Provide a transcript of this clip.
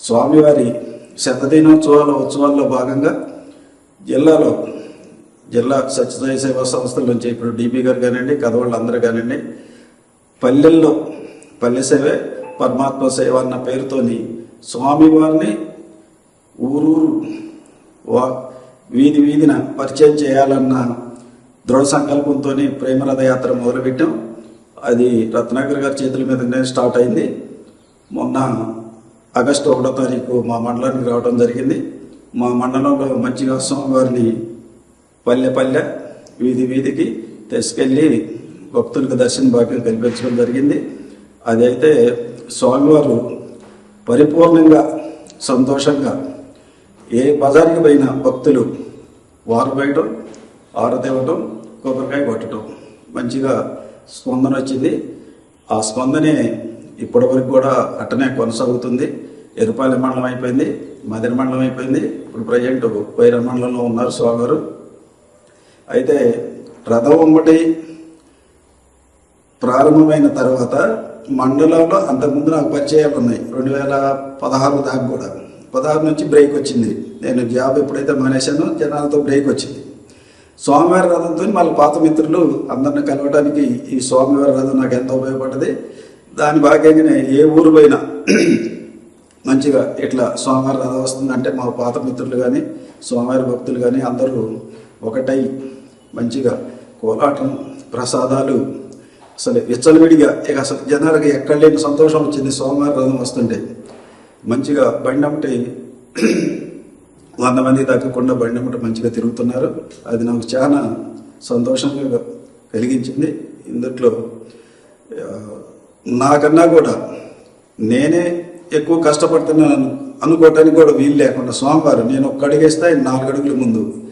స్వామివారి ఉత్సవాల్లో భాగంగా జిల్లా సత్యసాయి సేవా సంస్థల నుంచి ఇప్పుడు డిపి గారు కానివ్వండి, కథవాళ్ళు అందరూ కానివ్వండి, పల్లెల్లో పల్లె సేవే పరమాత్మ సేవ అన్న పేరుతోని స్వామివారిని ఊరూరు వీధిన పరిచయం చేయాలన్న దృఢ సంకల్పంతో ప్రేమరథ యాత్ర మొదలుపెట్టాం. అది రత్నాకర్ గారి చేతుల మీదనే స్టార్ట్ అయింది. మొన్న ఆగస్టు 1వ తారీఖు మా మండలానికి రావడం జరిగింది. మా మండలంలో మంచిగా స్వామివారిని పల్లె వీధికి తీసుకెళ్ళి భక్తులకు దర్శన భాగ్యం కల్పించడం జరిగింది. అదైతే స్వామివారు పరిపూర్ణంగా సంతోషంగా ఏ బజార్కి పోయిన భక్తులు వారు బయటం, ఆరతి ఇవ్వటం, కొబ్బరికాయ కొట్టడం మంచిగా స్పందన వచ్చింది. ఆ స్పందనే ఇప్పటి వరకు కూడా అట్టనే కొనసాగుతుంది. ఎరుపాలె మండలం అయిపోయింది, మదిర మండలం అయిపోయింది, ఇప్పుడు ప్రజెంట్ వైర మండలంలో ఉన్నారు స్వామివారు. అయితే రథం వెంబడి ప్రారంభమైన తర్వాత మండలంలో అంతకుముందు నాకు పరిచయాలు ఉన్నాయి. 2016 దాకా కూడా 16 నుంచి బ్రేక్ వచ్చింది. నేను జాబ్ ఎప్పుడైతే మానేశానో జనాలతో బ్రేక్ వచ్చింది. స్వామివారి రథంతో మళ్ళీ పాత మిత్రులు అందరిని కలవడానికి ఈ స్వామివారి రథం నాకు ఎంతో ఉపయోగపడ్డది. దాని భాగ్యంగానే ఏ ఊరు పోయినా మంచిగా ఇట్లా స్వామివారి రథం వస్తుందంటే మా పాత మిత్రులు కానీ స్వామివారి భక్తులు కానీ అందరూ ఒకటై మంచిగా కోలాటం, ప్రసాదాలు, అసలు విచ్చలవిడిగా ఇక అసలు జనాలకు ఎక్కడ లేని సంతోషం వచ్చింది. స్వామివారి రథం వస్తుంటే మంచిగా బండమ్మటి 100 మంది తగ్గకుండా బండమ్మటి మంచిగా తిరుగుతున్నారు. అది నాకు చాలా సంతోషంగా కలిగించింది. ఇందులో నాకన్నా కూడా నేనే ఎక్కువ కష్టపడుతున్నాను అనుకోవటానికి కూడా వీలు లేకుండా స్వామివారు నేను ఒక్క అడుగేస్తే 4 అడుగుల ముందు